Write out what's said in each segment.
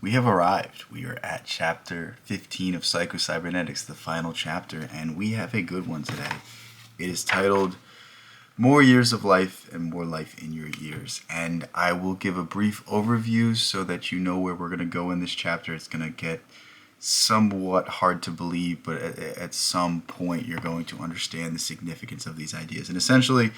We have arrived. We are at chapter 15 of Cybernetics, the final chapter, and we have a good one today. It is titled More Years of Life and More Life in Your Years. And I will give a brief overview so that you know where we're going to go in this chapter. It's going to get somewhat hard to believe, but at some point you're going to understand the significance of these ideas. And essentially,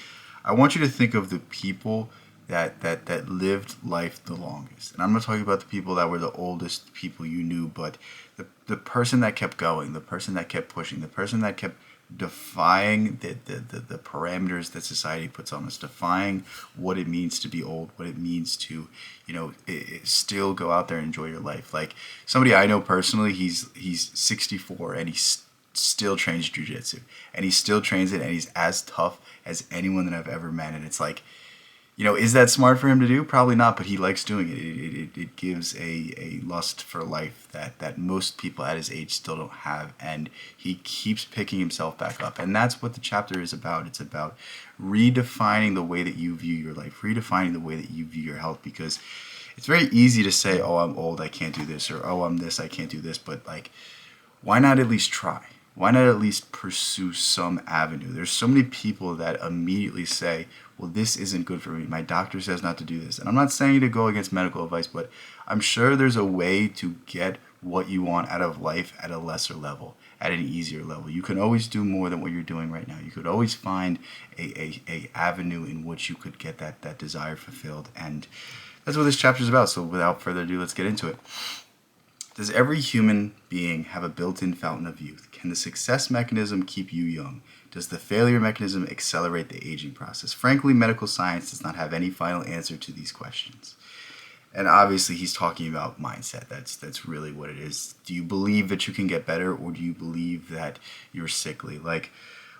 I want you to think of the people that lived life the longest. And I'm not talking about the people that were the oldest people you knew, but the person that kept going, the person that kept pushing, the person that kept defying the parameters that society puts on us, defying what it means to be old, what it means to, still go out there and enjoy your life. Like somebody I know personally, he's 64 and he still trains jiu-jitsu, and he still trains it, and he's as tough as anyone that I've ever met. And it's like, is that smart for him to do? Probably not, but he likes doing it. It gives a lust for life that most people at his age still don't have, and he keeps picking himself back up. And that's what the chapter is about. It's about redefining the way that you view your life, redefining the way that you view your health, because it's very easy to say, oh, I'm old, I can't do this, or oh, I'm this, I can't do this, but like, why not at least try? Why not at least pursue some avenue? There's so many people that immediately say, well, this isn't good for me. My doctor says not to do this. And I'm not saying to go against medical advice, but I'm sure there's a way to get what you want out of life at a lesser level, at an easier level. You can always do more than what you're doing right now. You could always find a avenue in which you could get that desire fulfilled. And that's what this chapter is about. So without further ado, let's get into it. Does every human being have a built-in fountain of youth? Can the success mechanism keep you young? Does the failure mechanism accelerate the aging process? Frankly, medical science does not have any final answer to these questions. And obviously, he's talking about mindset. That's really what it is. Do you believe that you can get better, or do you believe that you're sickly? Like,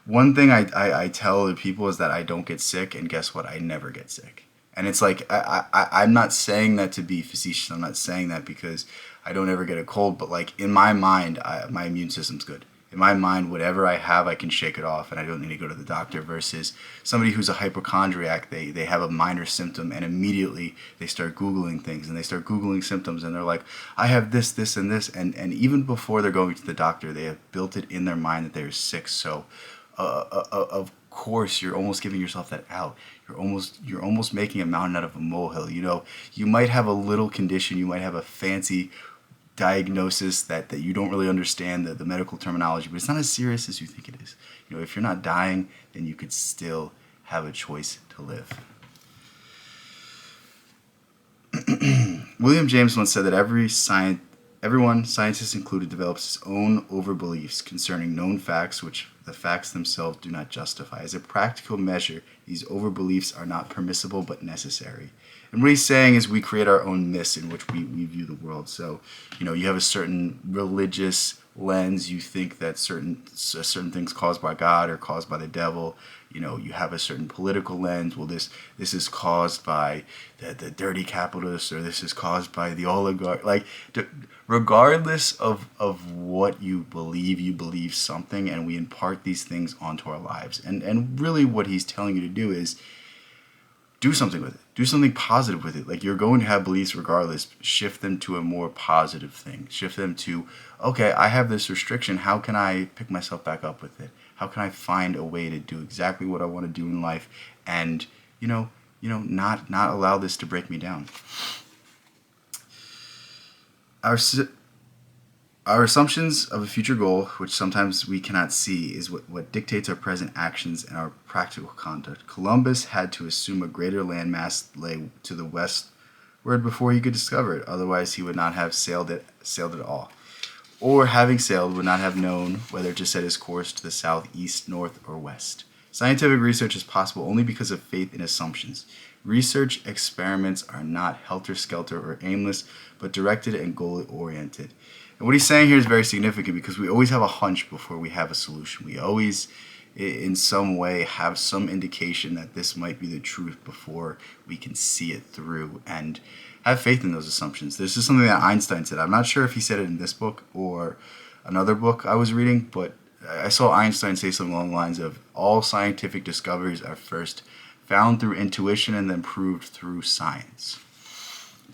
one thing I tell the people is that I don't get sick, and guess what? I never get sick. And it's like, I'm not saying that to be facetious. I'm not saying that because I don't ever get a cold, but like in my mind, my immune system's good. In my mind, whatever I have, I can shake it off, and I don't need to go to the doctor, versus somebody who's a hypochondriac. They have a minor symptom, and immediately they start Googling things, and they start Googling symptoms, and they're like, I have this, this, and this. And even before they're going to the doctor, they have built it in their mind that they're sick. So of course, you're almost giving yourself that out. You're almost making a mountain out of a molehill. You might have a little condition, you might have a fancy diagnosis that you don't really understand the medical terminology, but it's not as serious as you think it is. If you're not dying, then you could still have a choice to live. William James once said that everyone, scientists included, develops his own overbeliefs concerning known facts which the facts themselves do not justify. As a practical measure, these overbeliefs are not permissible but necessary. And what he's saying is we create our own myths in which we view the world. So, you have a certain religious lens. You think that certain things caused by God or caused by the devil. You have a certain political lens. Well, this is caused by the dirty capitalists, or this is caused by the oligarch. Like, regardless of what you believe something, and we impart these things onto our lives. And really what he's telling you to do is do something with it. Do something positive with it. Like, you're going to have beliefs regardless. Shift them to a more positive thing. Shift them to, okay, I have this restriction. How can I pick myself back up with it? How can I find a way to do exactly what I want to do in life, and not allow this to break me down? Our assumptions of a future goal, which sometimes we cannot see, is what dictates our present actions and our practical conduct. Columbus had to assume a greater landmass lay to the westward before he could discover it. Otherwise, he would not have sailed at all. Or, having sailed, would not have known whether to set his course to the south, east, north, or west. Scientific research is possible only because of faith in assumptions. Research experiments are not helter-skelter or aimless, but directed and goal-oriented. And what he's saying here is very significant, because we always have a hunch before we have a solution. We always, in some way, have some indication that this might be the truth before we can see it through, and have faith in those assumptions. This is something that Einstein said. I'm not sure if he said it in this book or another book I was reading, but I saw Einstein say something along the lines of, all scientific discoveries are first found through intuition and then proved through science.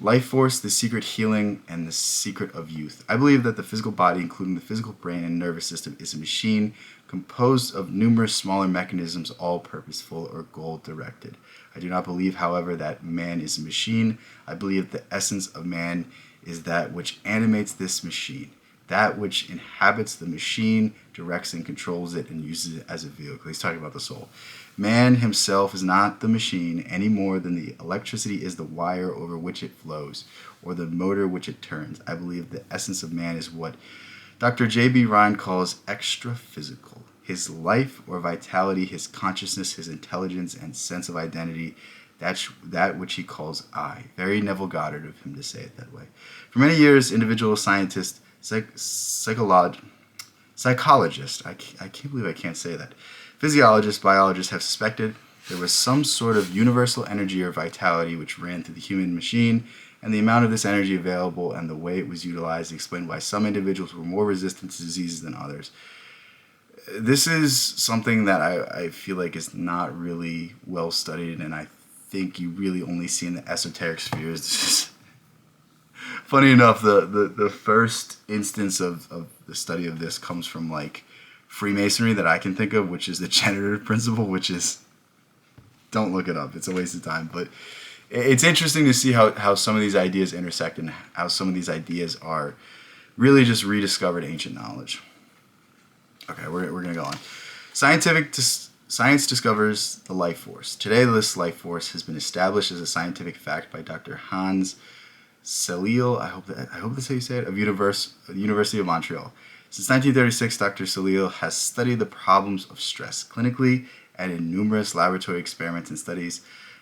Life force, the secret healing, and the secret of youth. I believe that the physical body, including the physical brain and nervous system, is a machine composed of numerous smaller mechanisms, all purposeful or goal directed. I do not believe, however, that man is a machine. I believe the essence of man is that which animates this machine. That which inhabits the machine, directs and controls it, and uses it as a vehicle. He's talking about the soul. Man himself is not the machine any more than the electricity is the wire over which it flows, or the motor which it turns. I believe the essence of man is what Dr. J.B. Ryan calls extra-physical. His life or vitality, his consciousness, his intelligence, and sense of identity, that's that which he calls I. Very Neville Goddard of him to say it that way. For many years, individual scientists, psychologists, I can't believe I can't say that, physiologists, biologists have suspected there was some sort of universal energy or vitality which ran through the human machine, and the amount of this energy available and the way it was utilized explained why some individuals were more resistant to diseases than others. This is something that I feel like is not really well studied, and I think you really only see in the esoteric spheres. This is funny enough, the first instance of the study of this comes from like Freemasonry that I can think of, which is the generative principle, which is, don't look it up, it's a waste of time, but it's interesting to see how some of these ideas intersect and how some of these ideas are really just rediscovered ancient knowledge. Okay, we're going to go on. Science discovers the life force. Today, this life force has been established as a scientific fact by Dr. Hans Selye, I hope that's how you say it, of the University of Montreal. Since 1936, Dr. Selye has studied the problems of stress clinically and in numerous laboratory experiments and studies.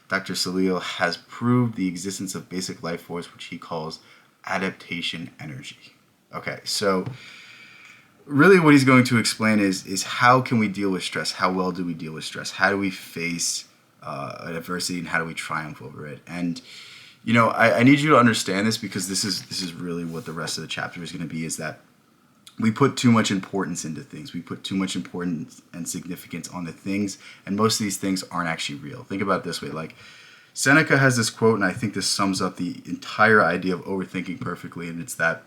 Dr. Selye has proved the existence of basic life force, which he calls adaptation energy. Okay, so really what he's going to explain is how can we deal with stress? How well do we deal with stress? How do we face adversity, and how do we triumph over it? And you know, I need you to understand this, because this is really what the rest of the chapter is going to be, is that we put too much importance into things. We put too much importance and significance on the things, and most of these things aren't actually real. Think about it this way. Like, Seneca has this quote, and I think this sums up the entire idea of overthinking perfectly, and it's that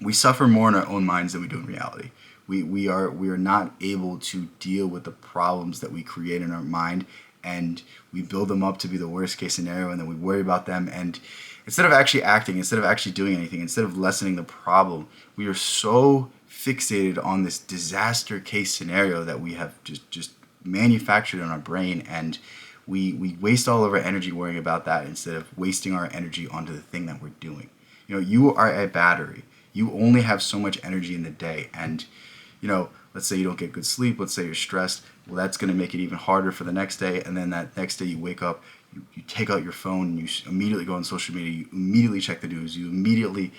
we suffer more in our own minds than we do in reality. We are not able to deal with the problems that we create in our mind, and we build them up to be the worst case scenario, and then we worry about them, and instead of actually acting, instead of actually doing anything, instead of lessening the problem, we are so fixated on this disaster case scenario that we have just manufactured in our brain, and we waste all of our energy worrying about that instead of wasting our energy onto the thing that we're doing. You know, you are a battery. You only have so much energy in the day, and you know, let's say you don't get good sleep, let's say you're stressed, well, that's going to make it even harder for the next day, and then that next day you wake up, you take out your phone, and you immediately go on social media, you immediately check the news, you immediately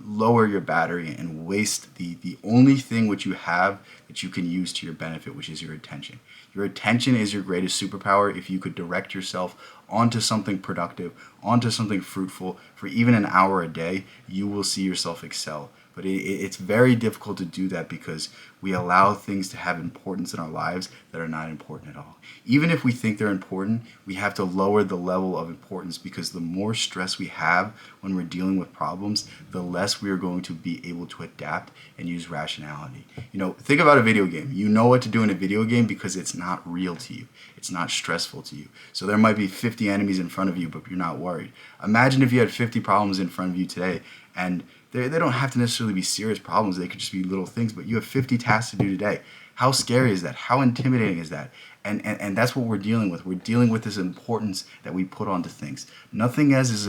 lower your battery and waste the only thing which you have that you can use to your benefit, which is your attention. Your attention is your greatest superpower. If you could direct yourself onto something productive, onto something fruitful for even an hour a day, you will see yourself excel. But it's very difficult to do that because we allow things to have importance in our lives that are not important at all. Even if we think they're important, we have to lower the level of importance, because the more stress we have when we're dealing with problems, the less we are going to be able to adapt and use rationality. You know, think about a video game. You know what to do in a video game because it's not real to you. It's not stressful to you. So there might be 50 enemies in front of you, but you're not worried. Imagine if you had 50 problems in front of you today, and they don't have to necessarily be serious problems. They could just be little things, but you have 50 tasks to do today. How scary is that? How intimidating is that? And that's what we're dealing with. We're dealing with this importance that we put onto things. Nothing is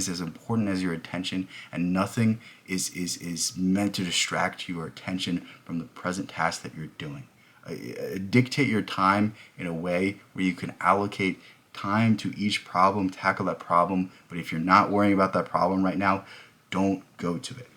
as important as your attention, and nothing is meant to distract your attention from the present task that you're doing. Dictate your time in a way where you can allocate time to each problem, tackle that problem, but if you're not worrying about that problem right now, don't go to it.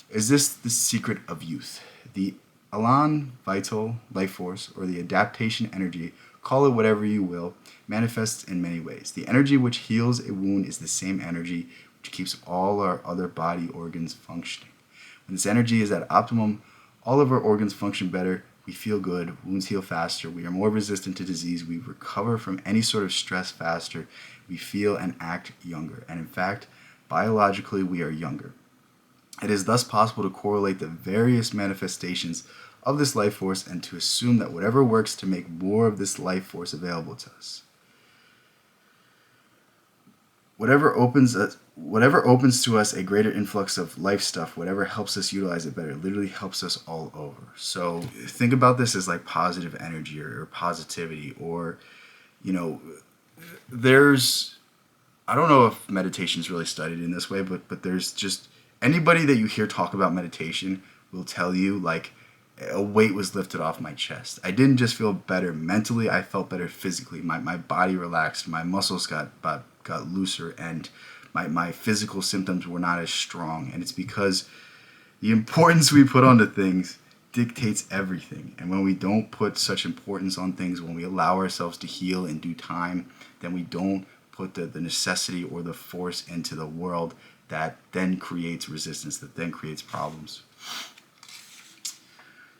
Is this the secret of youth? The elan, vital, life force, or the adaptation energy, call it whatever you will, manifests in many ways. The energy which heals a wound is the same energy which keeps all our other body organs functioning. When this energy is at optimum, all of our organs function better. we feel good, wounds heal faster, we are more resistant to disease, we recover from any sort of stress faster, we feel and act younger. And in fact, biologically, we are younger. It is thus possible to correlate the various manifestations of this life force and to assume that whatever works to make more of this life force available to us. Whatever opens to us a greater influx of life stuff, whatever helps us utilize it better, literally helps us all over. So think about this as like positive energy or positivity, or, I don't know if meditation is really studied in this way, but there's just, anybody that you hear talk about meditation will tell you like a weight was lifted off my chest. I didn't just feel better mentally, I felt better physically. My body relaxed, my muscles got looser, and my physical symptoms were not as strong. And it's because the importance we put onto things dictates everything. And when we don't put such importance on things, when we allow ourselves to heal in due time, then we don't put the necessity or the force into the world that then creates resistance, that then creates problems.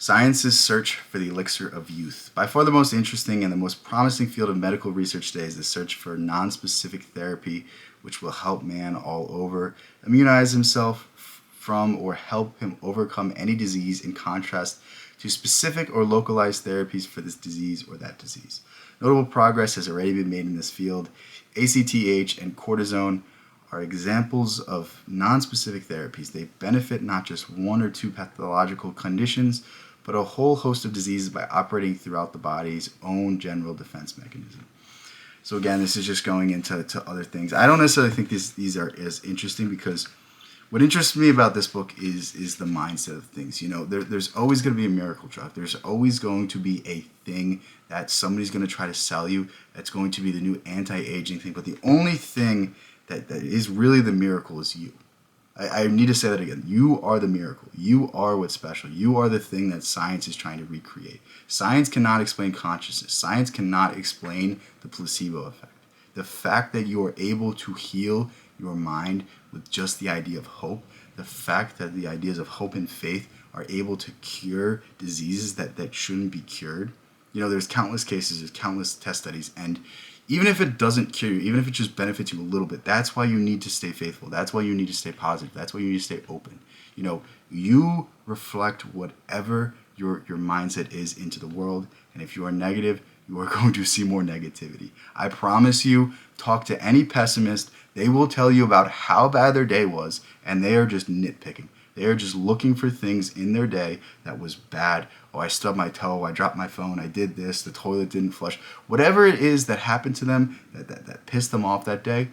Science's search for the elixir of youth. By far the most interesting and the most promising field of medical research today is the search for non-specific therapy which will help man all over immunize himself from or help him overcome any disease, in contrast to specific or localized therapies for this disease or that disease. Notable progress has already been made in this field. ACTH and cortisone are examples of non-specific therapies. They benefit not just one or two pathological conditions, but a whole host of diseases by operating throughout the body's own general defense mechanism. So again, this is just going into other things. I don't necessarily think these are as interesting, because what interests me about this book is the mindset of things. There's always going to be a miracle drug. There's always going to be a thing that somebody's going to try to sell you that's going to be the new anti-aging thing. But the only thing that is really the miracle is you. I need to say that again. You are the miracle. You are what's special. You are the thing that science is trying to recreate. Science cannot explain consciousness. Science cannot explain the placebo effect. The fact that you are able to heal your mind with just the idea of hope, the fact that the ideas of hope and faith are able to cure diseases that shouldn't be cured. There's countless cases, there's countless test studies, and even if it doesn't cure you, even if it just benefits you a little bit, that's why you need to stay faithful. That's why you need to stay positive. That's why you need to stay open. You reflect whatever your mindset is into the world. And if you are negative, you are going to see more negativity. I promise you, talk to any pessimist. They will tell you about how bad their day was, and they are just nitpicking. They are just looking for things in their day that was bad. Oh, I stubbed my toe, I dropped my phone, I did this, the toilet didn't flush. Whatever it is that happened to them that pissed them off that day.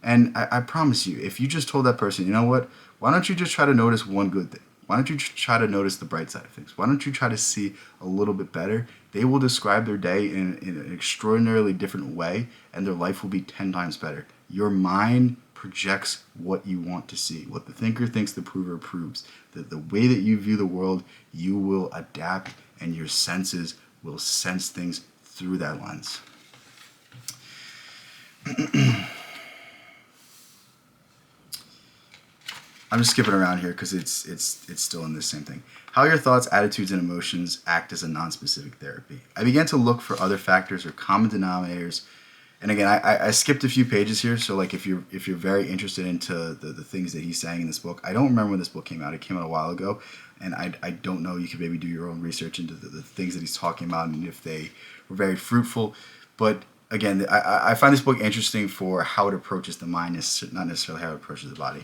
And I promise you, if you just told that person, you know what, why don't you just try to notice one good thing? Why don't you try to notice the bright side of things? Why don't you try to see a little bit better? They will describe their day in an extraordinarily different way, and their life will be 10 times better. Your mind projects what you want to see. What the thinker thinks, the prover proves. The way that you view the world, you will adapt, and your senses will sense things through that lens. I'm just skipping around here because it's still in this same thing. How your thoughts, attitudes, and emotions act as a non-specific therapy. I began to look for other factors or common denominators. And again, I skipped a few pages here, so like if you're very interested into the things that he's saying in this book, I don't remember when this book came out. It came out a while ago, and I don't know. You could maybe do your own research into the things that he's talking about and if they were very fruitful. But again, I find this book interesting for how it approaches the mind, not necessarily how it approaches the body.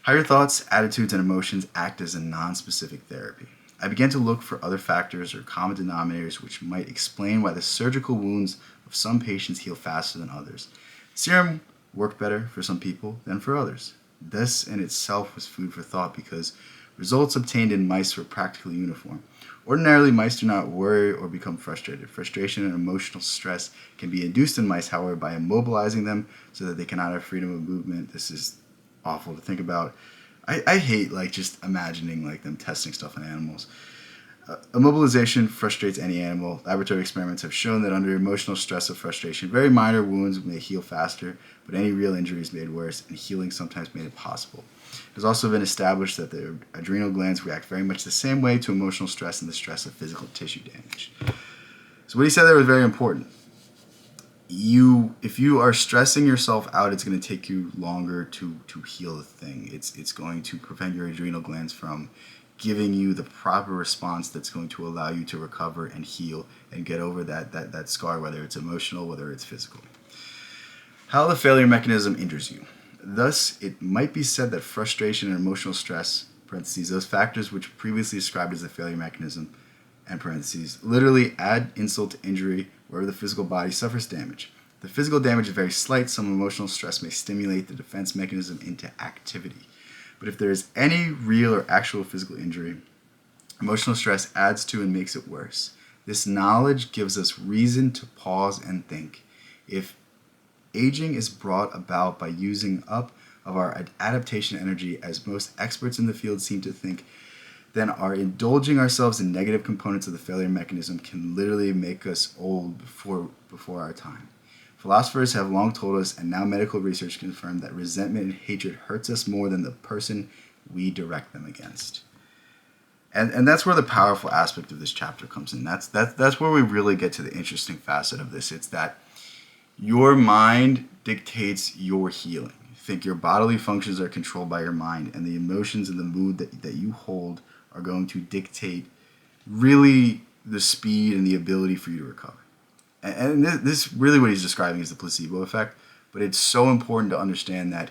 How your thoughts, attitudes, and emotions act as a non-specific therapy. I began to look for other factors or common denominators which might explain why the surgical wounds of some patients heal faster than others. Serum worked better for some people than for others. This in itself was food for thought because results obtained in mice were practically uniform. Ordinarily, mice do not worry or become frustrated. Frustration and emotional stress can be induced in mice, however, by immobilizing them so that they cannot have freedom of movement. This is awful to think about. I hate just imagining them testing stuff on animals. Immobilization frustrates any animal. Laboratory experiments have shown that under emotional stress or frustration, very minor wounds may heal faster, but any real injury is made worse, and healing sometimes made impossible. It has also been established that the adrenal glands react very much the same way to emotional stress and the stress of physical tissue damage. So what he said there was very important. If you are stressing yourself out, it's going to take you longer to heal the thing. It's going to prevent your adrenal glands from giving you the proper response that's going to allow you to recover and heal and get over that scar, whether it's emotional, whether it's physical. How the failure mechanism injures you. Thus, it might be said that frustration and emotional stress, parentheses, those factors which previously described as the failure mechanism, and parentheses, literally add insult to injury wherever the physical body suffers damage. The physical damage is very slight. Some emotional stress may stimulate the defense mechanism into activity. But if there is any real or actual physical injury, emotional stress adds to and makes it worse. This knowledge gives us reason to pause and think. If aging is brought about by using up of our adaptation energy, as most experts in the field seem to think, then our indulging ourselves in negative components of the failure mechanism can literally make us old before our time. Philosophers have long told us, and now medical research confirms, that resentment and hatred hurts us more than the person we direct them against. And that's where the powerful aspect of this chapter comes in. That's where we really get to the interesting facet of this. It's that your mind dictates your healing. Think your bodily functions are controlled by your mind, and the emotions and the mood that you hold are going to dictate really the speed and the ability for you to recover. And this really what he's describing is the placebo effect, but it's so important to understand that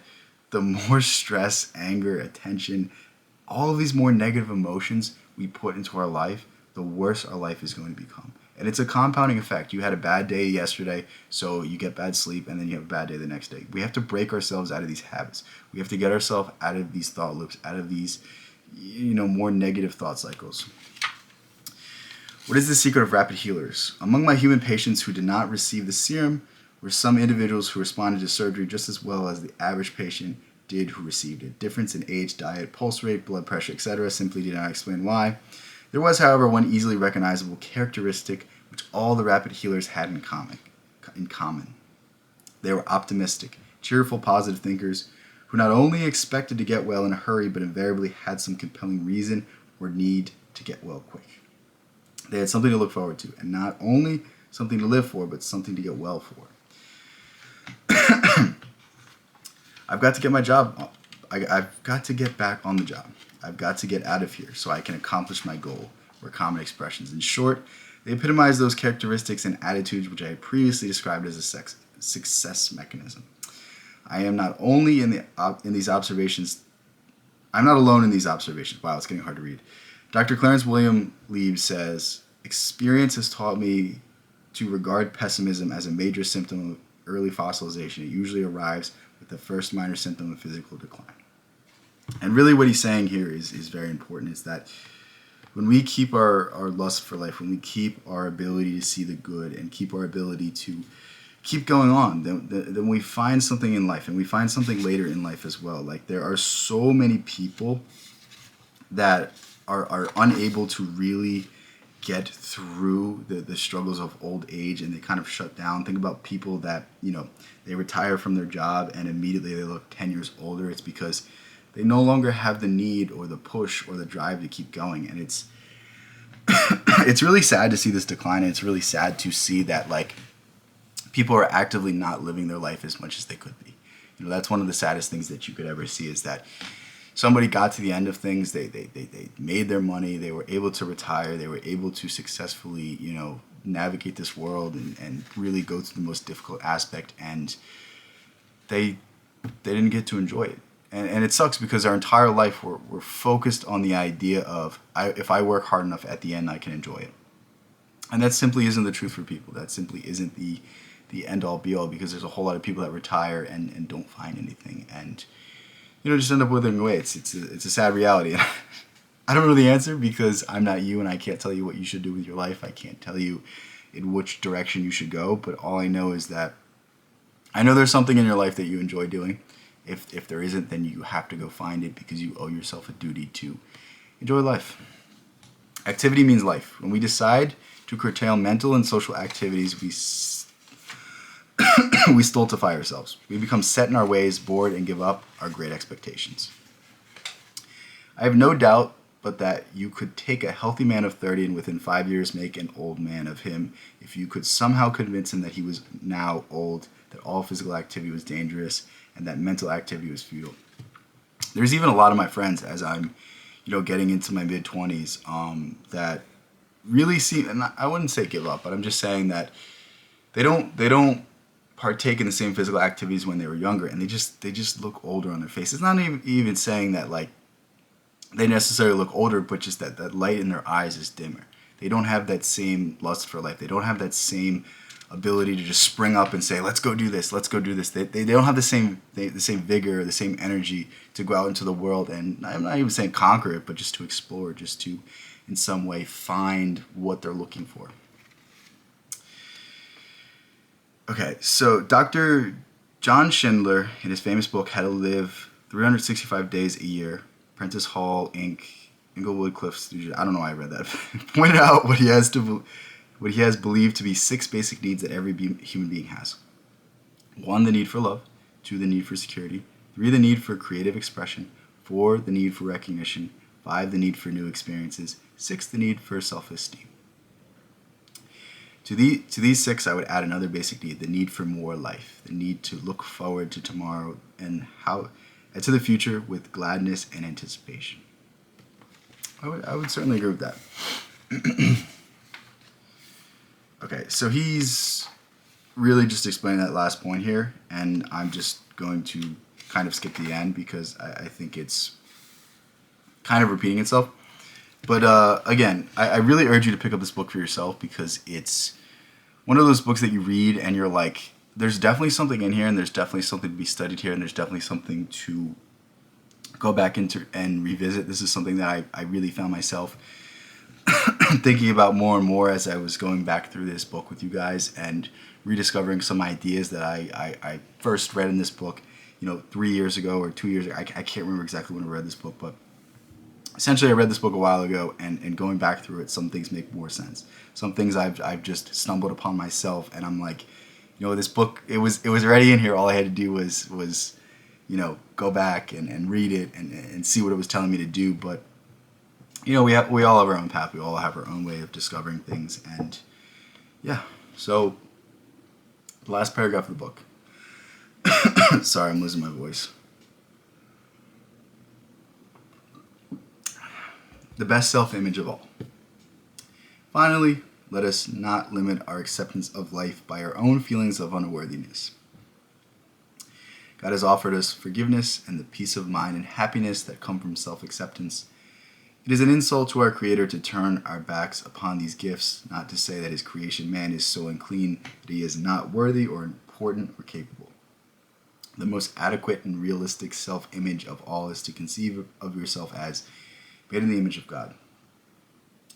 the more stress, anger, attention, all of these more negative emotions we put into our life, the worse our life is going to become. And it's a compounding effect. You had a bad day yesterday, so you get bad sleep, and then you have a bad day the next day. We have to break ourselves out of these habits. We have to get ourselves out of these thought loops, out of these, more negative thought cycles. What is the secret of rapid healers? Among my human patients who did not receive the serum were some individuals who responded to surgery just as well as the average patient did who received it. Difference in age, diet, pulse rate, blood pressure, etc. simply did not explain why. There was, however, one easily recognizable characteristic which all the rapid healers had in common. They were optimistic, cheerful, positive thinkers who not only expected to get well in a hurry, but invariably had some compelling reason or need to get well quick. They had something to look forward to, and not only something to live for, but something to get well for. I've got to get my job. I've got to get back on the job. I've got to get out of here so I can accomplish my goal, were common expressions. In short, they epitomize those characteristics and attitudes which I had previously described as a success mechanism. I am not only in these observations. I'm not alone in these observations. Wow, it's getting hard to read. Dr. Clarence William Lieb says, experience has taught me to regard pessimism as a major symptom of early fossilization. It usually arrives with the first minor symptom of physical decline. And really what he's saying here is very important. Is that when we keep our lust for life, when we keep our ability to see the good and keep our ability to keep going on, then we find something in life, and we find something later in life as well. Like, there are so many people that are unable to really get through the struggles of old age, and they kind of shut down. Think about people that, they retire from their job and immediately they look 10 years older. It's because they no longer have the need or the push or the drive to keep going. And it's it's really sad to see this decline, and it's really sad to see that, like, people are actively not living their life as much as they could be. That's one of the saddest things that you could ever see, is that somebody got to the end of things, they made their money, they were able to retire, they were able to successfully, navigate this world and really go through the most difficult aspect, and they didn't get to enjoy it. And it sucks, because our entire life we're focused on the idea of, if I work hard enough, at the end I can enjoy it. And that simply isn't the truth for people. That simply isn't the end-all be-all, because there's a whole lot of people that retire and don't find anything, and just end up withering away. It's a sad reality. I don't know the answer, because I'm not you, and I can't tell you what you should do with your life. I can't tell you in which direction you should go, but all I know is that I know there's something in your life that you enjoy doing. If there isn't, then you have to go find it, because you owe yourself a duty to enjoy life. Activity means life. When we decide to curtail mental and social activities, we stultify ourselves. We become set in our ways, bored, and give up our great expectations. I have no doubt but that you could take a healthy man of 30 and within 5 years make an old man of him if you could somehow convince him that he was now old, that all physical activity was dangerous, and that mental activity was futile. There's even a lot of my friends as I'm, getting into my mid-20s, that really seem, and I wouldn't say give up, but I'm just saying that they don't partake in the same physical activities when they were younger, and they just look older on their face. It's not even saying that like they necessarily look older, but just that light in their eyes is dimmer. They don't have that same lust for life. They don't have that same ability to just spring up and say, let's go do this, let's go do this. They don't have the same vigor, the same energy to go out into the world, and I'm not even saying conquer it, but just to explore, just to in some way find what they're looking for. Okay, so Dr. John Schindler, in his famous book How to Live 365 Days a Year, Prentice Hall, Inc., Inglewood Cliffs Studio, I don't know why I read that, pointed out what he has believed to be 6 basic needs that every human being has. 1, the need for love. 2, the need for security. 3, the need for creative expression. 4, the need for recognition. 5, the need for new experiences. 6, the need for self-esteem. To these 6, I would add another basic need, the need for more life, the need to look forward to tomorrow and to the future with gladness and anticipation. I would certainly agree with that. Okay, so he's really just explaining that last point here, and I'm just going to kind of skip the end because I think it's kind of repeating itself. But again, I really urge you to pick up this book for yourself because it's one of those books that you read and you're like, there's definitely something in here, and there's definitely something to be studied here, and there's definitely something to go back into and revisit. This is something that I really found myself thinking about more and more as I was going back through this book with you guys and rediscovering some ideas that I first read in this book, 3 years ago or 2 years ago. I can't remember exactly when I read this book, but essentially I read this book a while ago, and going back through it, some things make more sense. Some things I've just stumbled upon myself, and I'm like, this book, it was already in here. All I had to do was go back and read it and see what it was telling me to do. But we all have our own path. We all have our own way of discovering things, and yeah. So the last paragraph of the book. Sorry, I'm losing my voice. The best self-image of all. Finally, let us not limit our acceptance of life by our own feelings of unworthiness. God has offered us forgiveness and the peace of mind and happiness that come from self-acceptance. It is an insult to our Creator to turn our backs upon these gifts, not to say that His creation man is so unclean that he is not worthy or important or capable. The most adequate and realistic self-image of all is to conceive of yourself as made in the image of God.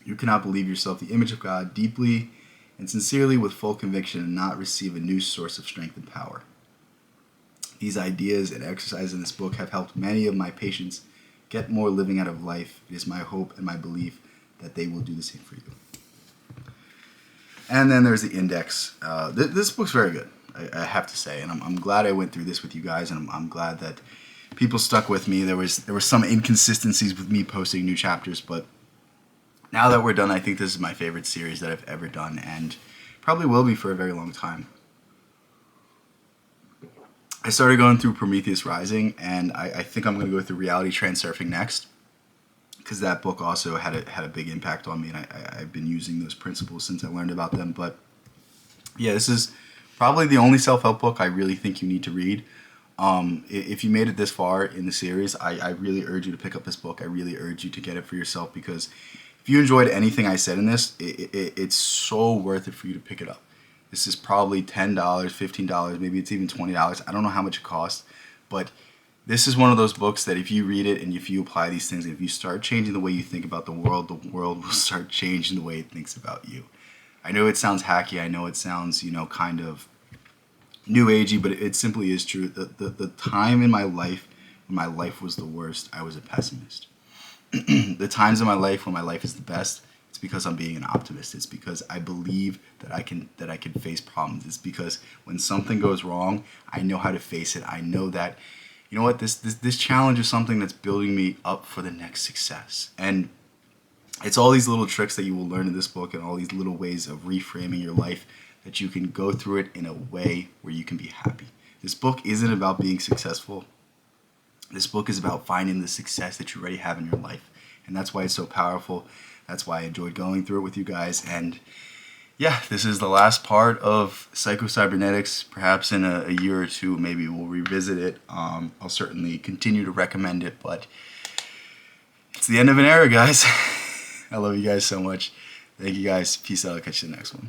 You cannot believe yourself the image of God deeply and sincerely with full conviction and not receive a new source of strength and power. These ideas and exercises in this book have helped many of my patients get more living out of life. It is my hope and my belief that they will do the same for you. And then there's the index. This book's very good, I have to say, and I'm glad I went through this with you guys, and I'm glad that people stuck with me. There were some inconsistencies with me posting new chapters, but now that we're done, I think this is my favorite series that I've ever done, and probably will be for a very long time. I started going through Prometheus Rising, and I think I'm going to go through Reality Transurfing next, because that book also had a big impact on me, and I've been using those principles since I learned about them. But yeah, this is probably the only self-help book I really think you need to read. If you made it this far in the series, I really urge you to pick up this book. I really urge you to get it for yourself, because if you enjoyed anything I said in this, it's so worth it for you to pick it up. This is probably $10, $15, maybe it's even $20. I don't know how much it costs, but this is one of those books that if you read it and if you apply these things, and if you start changing the way you think about the world will start changing the way it thinks about you. I know it sounds hacky. I know it sounds, kind of new agey, but it simply is true. The time in my life when my life was the worst, I was a pessimist. The times in my life when my life is the best, it's because I'm being an optimist. It's because I believe that I can face problems. It's because when something goes wrong, I know how to face it. I know that, you know what, this challenge is something that's building me up for the next success. And it's all these little tricks that you will learn in this book and all these little ways of reframing your life that you can go through it in a way where you can be happy. This book isn't about being successful. This book is about finding the success that you already have in your life. And that's why it's so powerful. That's why I enjoyed going through it with you guys. And yeah, this is the last part of Cybernetics. Perhaps in a year or two, maybe we'll revisit it. I'll certainly continue to recommend it, but it's the end of an era, guys. I love you guys so much. Thank you guys. Peace out. I'll catch you in the next one.